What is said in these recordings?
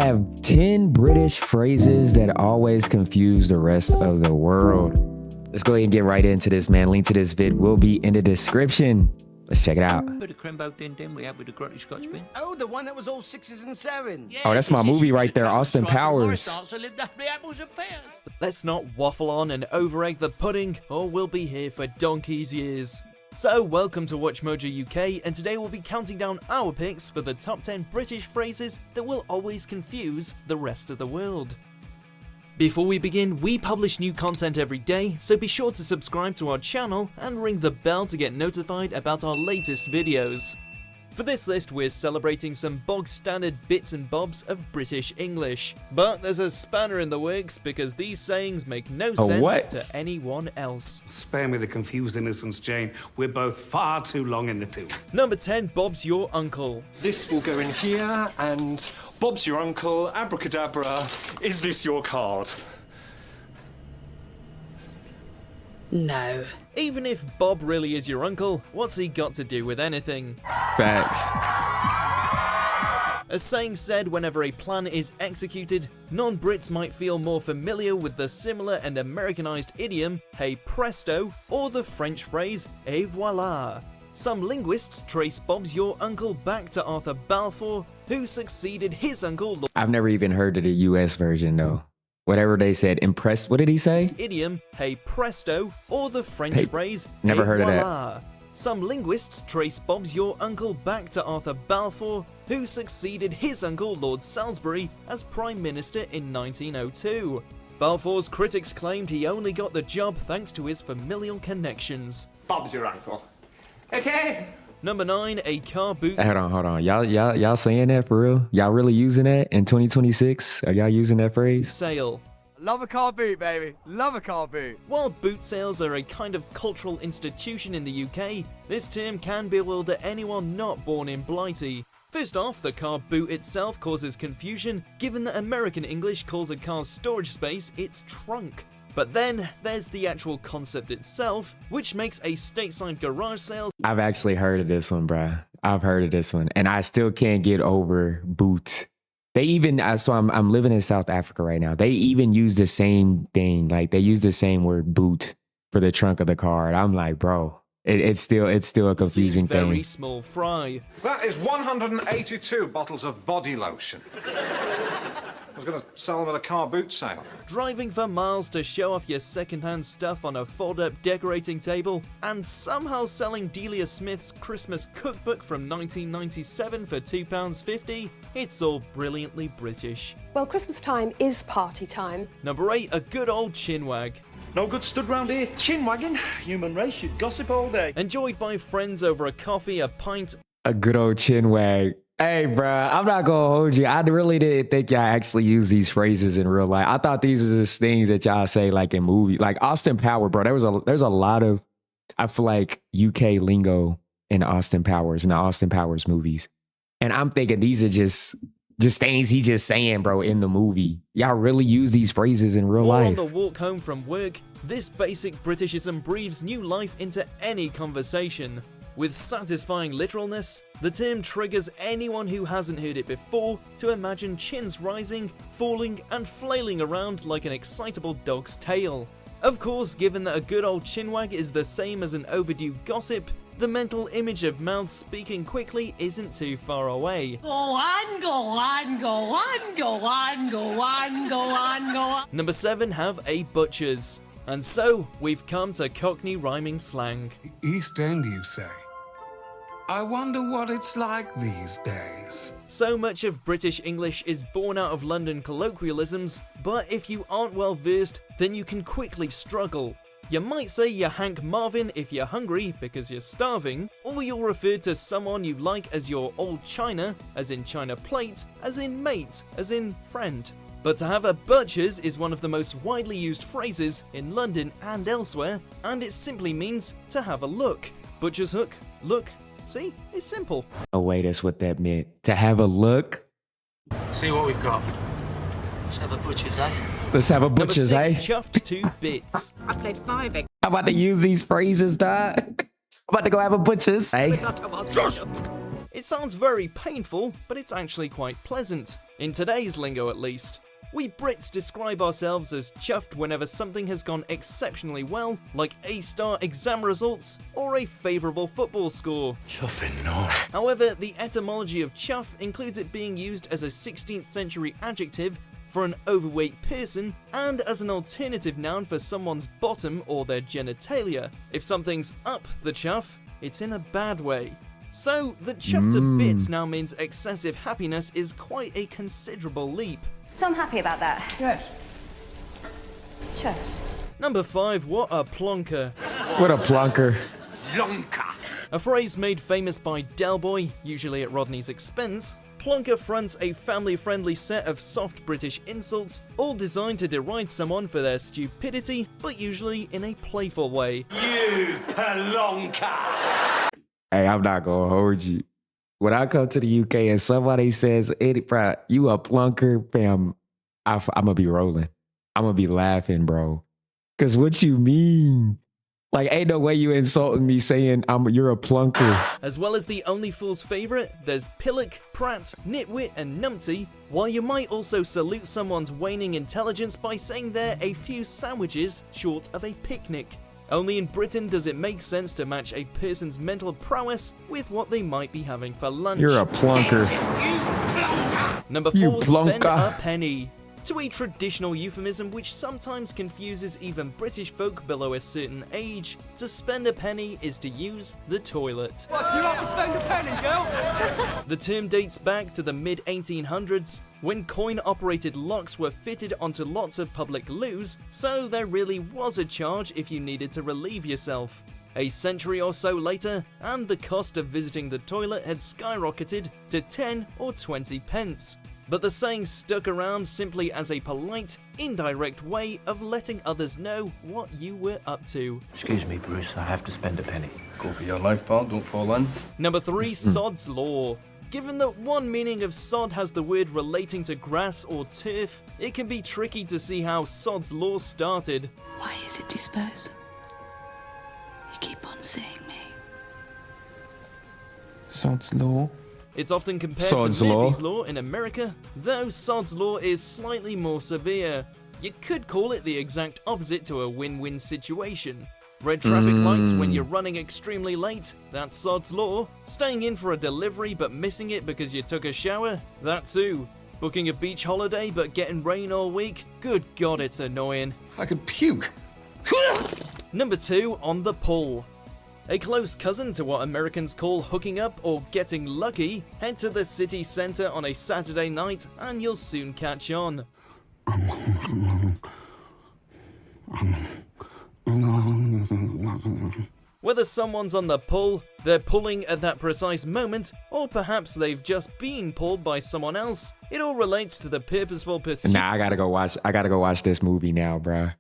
have 10 British phrases that always confuse the rest of the world. Let's go ahead and get right into this, man. Link to this vid will be in the description. Let's check it out. Bit of Crembo Din Din we had with the grotty Scotch bin. Oh, the one that was all 6s and 7s. Yeah, Oh, that's my movie right there, Austin Powers. Let's not waffle on and overegg the pudding, or we'll be here for donkey's years. So, welcome to Watch Mojo UK, and today we'll be counting down our picks for the top 10 British phrases that will always confuse the rest of the world. Before we begin, we publish new content every day, so be sure to subscribe to our channel and ring the bell to get notified about our latest videos. For this list, we're celebrating some bog-standard bits and bobs of British English. But there's a spanner in the works because these sayings make no sense to anyone else. Spare me the confused innocence, Jane. We're both far too long in the tooth. Number 10, Bob's your uncle. This will go in here, and Bob's your uncle, abracadabra, is this your card? No. Even if Bob really is your uncle, what's he got to do with anything? Facts. A saying said whenever a plan is executed, non-Brits might feel more familiar with the similar and Americanized idiom, hey presto, or the French phrase, et voila. Some linguists trace Bob's your uncle back to Arthur Balfour, who succeeded his uncle I've never even heard of the US version though. Whatever they said, impressed, what did he say? Idiom, hey presto, or the French phrase, never et heard voila. of that. Some linguists trace Bob's your uncle back to Arthur Balfour, who succeeded his uncle Lord Salisbury as Prime Minister in 1902. Balfour's critics claimed he only got the job thanks to his familial connections. Bob's your uncle. Okay. Number 9, a car boot. Hold on. Y'all saying that for real? Y'all really using that in 2026? Are y'all using that phrase? Sale. Love a car boot, baby. Love a car boot. While boot sales are a kind of cultural institution in the UK, this term can bewilder anyone not born in Blighty. First off, the car boot itself causes confusion, given that American English calls a car's storage space its trunk. But then, there's the actual concept itself, which makes a stateside garage sale. I've actually heard of this one, bruh. I've heard of this one, and I still can't get over boot. They even, so I'm living in South Africa right now. They even use the same thing. Like, they use the same word boot for the trunk of the car. And I'm like, bro, it's still a confusing thing. Very small fry. That is 182 bottles of body lotion. I was going to sell them at a car boot sale. Driving for miles to show off your second-hand stuff on a fold-up decorating table, and somehow selling Delia Smith's Christmas cookbook from 1997 for £2.50, it's all brilliantly British. Well, Christmas time is party time. Number 8, a good old chinwag. No good stood round here chin-wagging. Human race should gossip all day. Enjoyed by friends over a coffee, a pint. A good old chin wag. Hey, bruh, I'm not gonna hold you. I really didn't think y'all actually use these phrases in real life. I thought these are just things that y'all say like in movies. Like Austin Powers, bro. There's a lot of, I feel like, UK lingo in Austin Powers, in the Austin Powers movies. And I'm thinking these are just things he just saying, bro, in the movie. Y'all really use these phrases in real life. On the walk home from work, this basic Britishism breathes new life into any conversation. With satisfying literalness, the term triggers anyone who hasn't heard it before to imagine chins rising, falling, and flailing around like an excitable dog's tail. Of course, given that a good old chinwag is the same as an overdue gossip, the mental image of mouths speaking quickly isn't too far away. Go on, go on, go on, go on, go on, go on, go on. Number 7, have a butcher's. And so, we've come to Cockney rhyming slang. East End, you say? I wonder what it's like these days. So much of British English is born out of London colloquialisms, but if you aren't well versed, then you can quickly struggle. You might say you're Hank Marvin if you're hungry because you're starving, or you'll refer to someone you like as your old china, as in china plate, as in mate, as in friend. But to have a butcher's is one of the most widely used phrases in London and elsewhere, and it simply means to have a look. Butcher's hook, look. See, it's simple. Oh wait, that's what that meant. To have a look. See what we've got. Let's have a butcher's, eh? Let's have a butcher's, Number 6, eh? chuffed to bits. I played 5 eggs. I'm about to use these phrases, dog. I'm about to go have a butcher's, eh? It sounds very painful, but it's actually quite pleasant. In today's lingo at least. We Brits describe ourselves as chuffed whenever something has gone exceptionally well, like A-star exam results or a favourable football score. Chuffing, no. However, the etymology of chuff includes it being used as a 16th century adjective for an overweight person and as an alternative noun for someone's bottom or their genitalia. If something's up the chuff, it's in a bad way. So, the chuffed to bits now means excessive happiness is quite a considerable leap. So I'm happy about that. Yes. Sure. Number 5, what a plonker. What a plonker. Plonker. A phrase made famous by Del Boy, usually at Rodney's expense, plonker fronts a family-friendly set of soft British insults, all designed to deride someone for their stupidity, but usually in a playful way. You plonker. Hey, I'm not gonna hold you. When I come to the UK and somebody says, "Eddie, bro, you a plunker," fam, I'm gonna be rolling. I'm gonna be laughing, bro. Cause what you mean? Like, ain't no way you insulting me saying you're a plunker. As well as the only fool's favourite, there's pillock, prat, nitwit, and numpty, while you might also salute someone's waning intelligence by saying they're a few sandwiches short of a picnic. Only in Britain does it make sense to match a person's mental prowess with what they might be having for lunch. You're a plunker. Number 4, spend a penny. To a traditional euphemism which sometimes confuses even British folk below a certain age, to spend a penny is to use the toilet. What, you like to spend a penny, girl? The term dates back to the mid-1800s, when coin-operated locks were fitted onto lots of public loos, so there really was a charge if you needed to relieve yourself. A century or so later, and the cost of visiting the toilet had skyrocketed to 10 or 20 pence. But the saying stuck around simply as a polite, indirect way of letting others know what you were up to. Excuse me, Bruce, I have to spend a penny. Go for your life, pal, don't fall in. Number 3, sod's law. Given that one meaning of sod has the word relating to grass or turf, it can be tricky to see how sod's law started. Why is it dispose? You keep on saying me. Sod's law. It's often compared Sod's to law. Murphy's Law in America, though Sod's Law is slightly more severe. You could call it the exact opposite to a win-win situation. Red traffic lights when you're running extremely late, that's Sod's Law. Staying in for a delivery but missing it because you took a shower, that too. Booking a beach holiday but getting rain all week, good God, it's annoying. I could puke. Number 2, on the pull. A close cousin to what Americans call hooking up or getting lucky, head to the city centre on a Saturday night and you'll soon catch on. Whether someone's on the pull, they're pulling at that precise moment, or perhaps they've just been pulled by someone else, it all relates to the purposeful pursuit. Nah, I gotta go watch this movie now, bruh.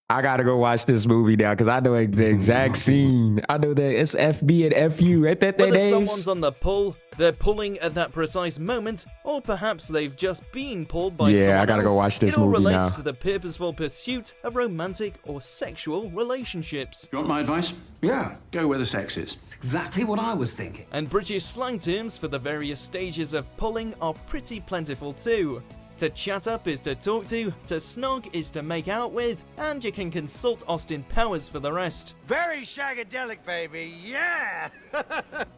I gotta go watch this movie now because I know the exact scene. I know that it's FB and FU. Ain't that their Whether names? someone's on the pull, they're pulling at that precise moment, or perhaps they've just been pulled by someone else. Yeah, I gotta go watch this it all movie relates now. to the purposeful pursuit of romantic or sexual relationships. You want my advice? Yeah. Go where the sex is. That's exactly what I was thinking. And British slang terms for the various stages of pulling are pretty plentiful too. To chat up is to talk to snog is to make out with, and you can consult Austin Powers for the rest. Very shagadelic, baby, yeah!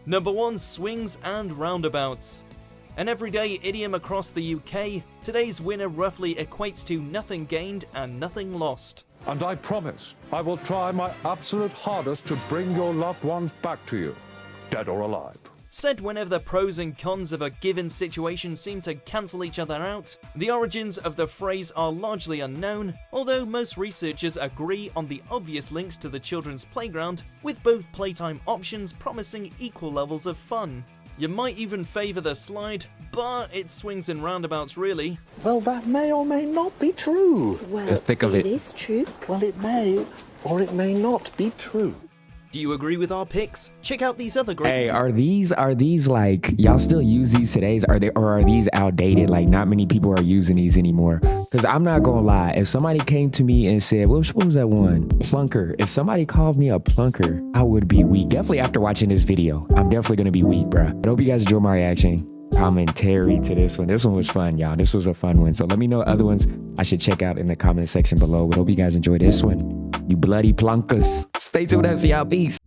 Number 1, swings and roundabouts. An everyday idiom across the UK, today's winner roughly equates to nothing gained and nothing lost. And I promise I will try my absolute hardest to bring your loved ones back to you, dead or alive. Said whenever the pros and cons of a given situation seem to cancel each other out, the origins of the phrase are largely unknown, although most researchers agree on the obvious links to the children's playground, with both playtime options promising equal levels of fun. You might even favour the slide, but it's swings and roundabouts really. Well, that may or may not be true. Well, Think of it. It is true. Well, it may or it may not be true. Do you agree with our picks? Check out these other great... Hey, are these like, y'all still use these today? Or are these outdated? Like, not many people are using these anymore. Because I'm not gonna lie, if somebody came to me and said, what was that one? Plunker. If somebody called me a plunker, I would be weak. Definitely after watching this video, I'm definitely gonna be weak, bruh. I hope you guys enjoy my reaction. commentary to this one. This one was fun, y'all. This was a fun one. So let me know other ones I should check out in the comment section below. But hope you guys enjoyed this one. You bloody plonkers. Stay tuned, FCL. Peace.